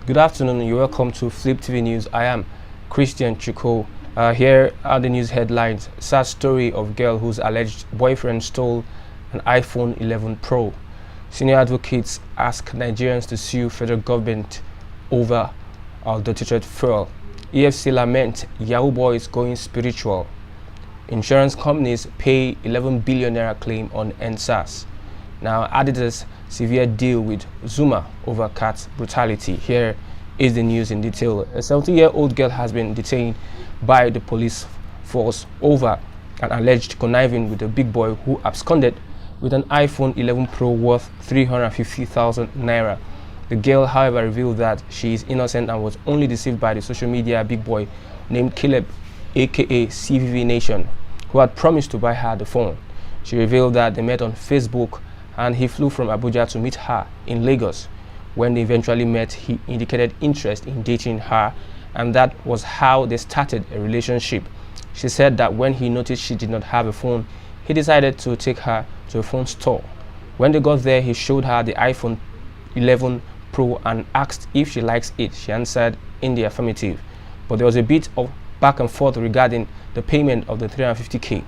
Good afternoon. You're welcome to Fliptv News. I am Christian Chiko. Here are the news headlines. Sad story of girl whose alleged boyfriend stole an iPhone 11 Pro. Senior advocates ask Nigerians to sue federal government over adulterated fuel. EFC lament Yahoo boys going spiritual. Insurance companies pay 11 billion naira claim on NSAS. Now, Adidas severe deal with Zuma over cat brutality. Here is the news in detail. A 17-year-old girl has been detained by the police force over an alleged conniving with a big boy who absconded with an iPhone 11 Pro worth 350,000 naira. The girl, however, revealed that she is innocent and was only deceived by the social media big boy named Caleb, aka CVV Nation, who had promised to buy her the phone. She revealed that they met on Facebook and he flew from Abuja to meet her in Lagos. When they eventually met, he indicated interest in dating her, and that was how they started a relationship. She said that when he noticed she did not have a phone, he decided to take her to a phone store. When they got there, he showed her the iPhone 11 Pro and asked if she likes it. She answered in the affirmative, but there was a bit of back and forth regarding the payment of the 350k.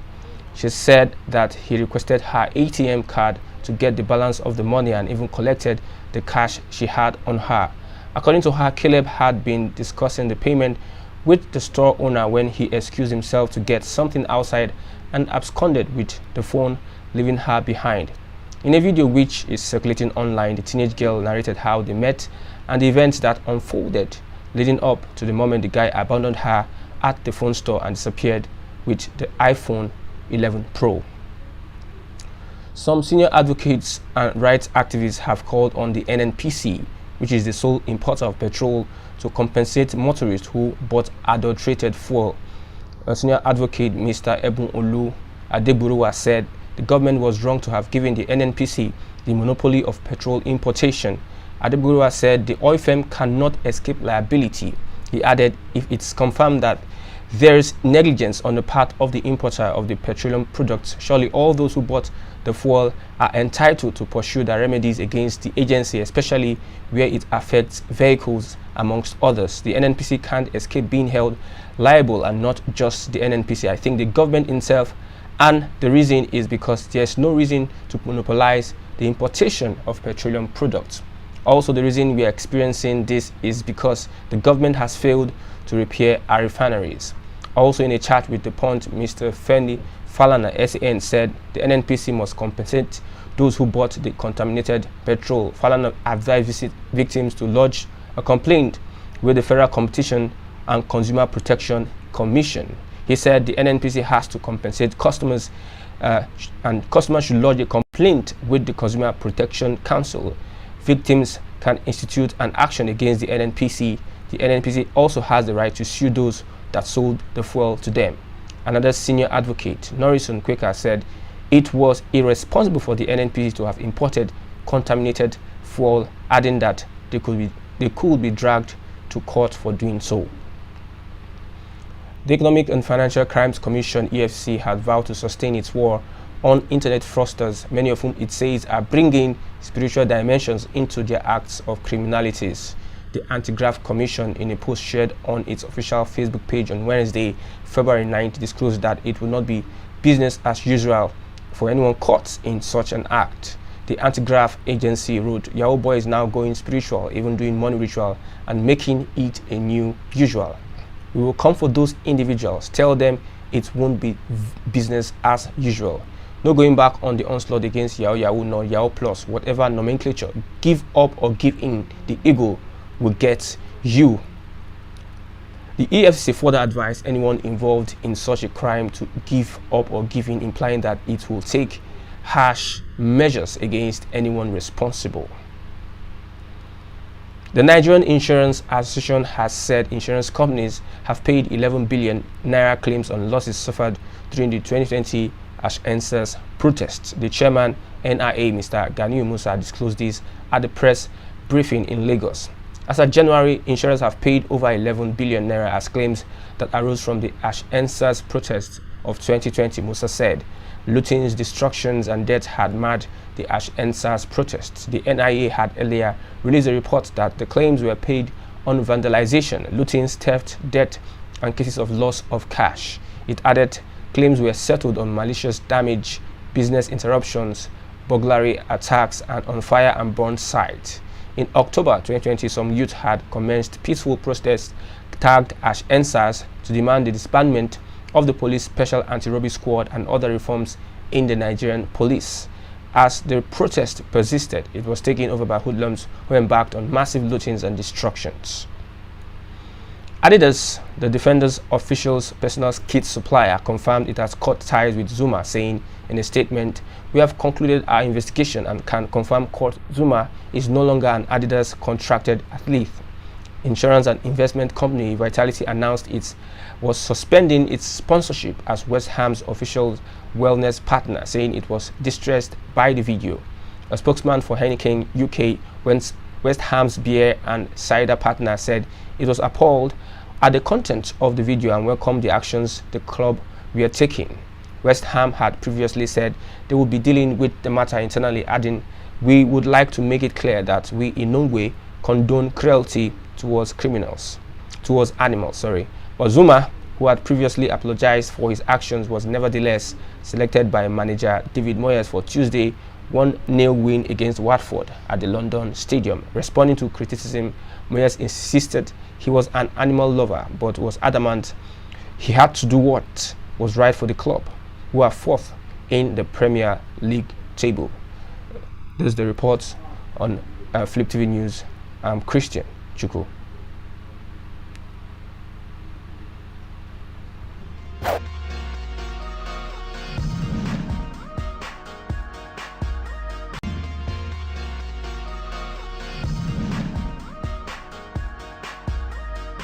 She said that he requested her ATM card to get the balance of the money and even collected the cash she had on her. According to her, Caleb had been discussing the payment with the store owner when he excused himself to get something outside and absconded with the phone, leaving her behind. In a video which is circulating online, the teenage girl narrated how they met and the events that unfolded leading up to the moment the guy abandoned her at the phone store and disappeared with the iPhone 11 Pro. Some senior advocates and rights activists have called on the NNPC, which is the sole importer of petrol, to compensate motorists who bought adulterated fuel. A senior advocate, Mr. Ebun Olu Adeburuwa, said the government was wrong to have given the NNPC the monopoly of petrol importation. Adeburuwa said the oil firm cannot escape liability. He added, if it's confirmed that there is negligence on the part of the importer of the petroleum products, surely all those who bought the fuel are entitled to pursue the remedies against the agency, especially where it affects vehicles, amongst others. The NNPC can't escape being held liable, and not just the NNPC. I think the government itself, and the reason is because there's no reason to monopolize the importation of petroleum products. Also, the reason we are experiencing this is because the government has failed to repair our refineries. Also, in a chat with the Punch, Mr. Fendi Falana SAN said the NNPC must compensate those who bought the contaminated petrol. Falana advised victims to lodge a complaint with the Federal Competition and Consumer Protection Commission. He said the NNPC has to compensate customers and customers should lodge a complaint with the Consumer Protection Council. Victims can institute an action against the NNPC. The NNPC also has the right to sue those that sold the fuel to them. Another senior advocate, Norrison Quaker, said it was irresponsible for the NNPC to have imported contaminated fuel, adding that they could be dragged to court for doing so. The Economic and Financial Crimes Commission (EFC) had vowed to sustain its war on internet fraudsters, many of whom it says are bringing spiritual dimensions into their acts of criminalities. The Anti-Graft Commission, in a post shared on its official Facebook page on Wednesday, February 9th, disclosed that it will not be business as usual for anyone caught in such an act. The Anti-Graft agency wrote, Yahoo boy is now going spiritual, even doing money ritual and making it a new usual. We will come for those individuals, tell them it won't be business as usual. No going back on the onslaught against Yahoo Yahoo nor Yahoo Plus, whatever nomenclature. Give up or give in, the ego will get you. The EFCC further advised anyone involved in such a crime to give up or give in, implying that it will take harsh measures against anyone responsible. The Nigerian Insurance Association has said insurance companies have paid 11 billion naira claims on losses suffered during the 2020 NSAS protests. The chairman, NIA, Mr. Ganiu Musa, disclosed this at the press briefing in Lagos. As of January, insurers have paid over 11 billion naira as claims that arose from the NSAS protests of 2020, Musa said. Lootings, destructions, and deaths had marred the NSAS protests. The NIA had earlier released a report that the claims were paid on vandalization, lootings, theft, death, and cases of loss of cash. It added claims were settled on malicious damage, business interruptions, burglary attacks, and on fire and burn sites. In October 2020, some youth had commenced peaceful protests tagged as EndSARS to demand the disbandment of the police special anti-robbery squad and other reforms in the Nigerian police. As the protest persisted, it was taken over by hoodlums who embarked on massive lootings and destructions. Adidas, the Defenders official's personal kit supplier, confirmed it has cut ties with Zuma, saying in a statement, "We have concluded our investigation and can confirm Kurt Zuma is no longer an Adidas contracted athlete." Insurance and investment company Vitality announced it was suspending its sponsorship as West Ham's official wellness partner, saying it was distressed by the video. A spokesman for Heineken UK, West Ham's beer and cider partner, said it was appalled at the content of the video and welcomed the actions the club were taking. West Ham had previously said they would be dealing with the matter internally, adding, "We would like to make it clear that we in no way condone cruelty towards animals. But Zuma, who had previously apologized for his actions, was nevertheless selected by manager David Moyes for Tuesday 1-0 win against Watford at the London Stadium. Responding to criticism, Moyes insisted he was an animal lover, but was adamant he had to do what was right for the club, who are fourth in the Premier League table. This is the report on Fliptv News. I'm Christian Chukwu.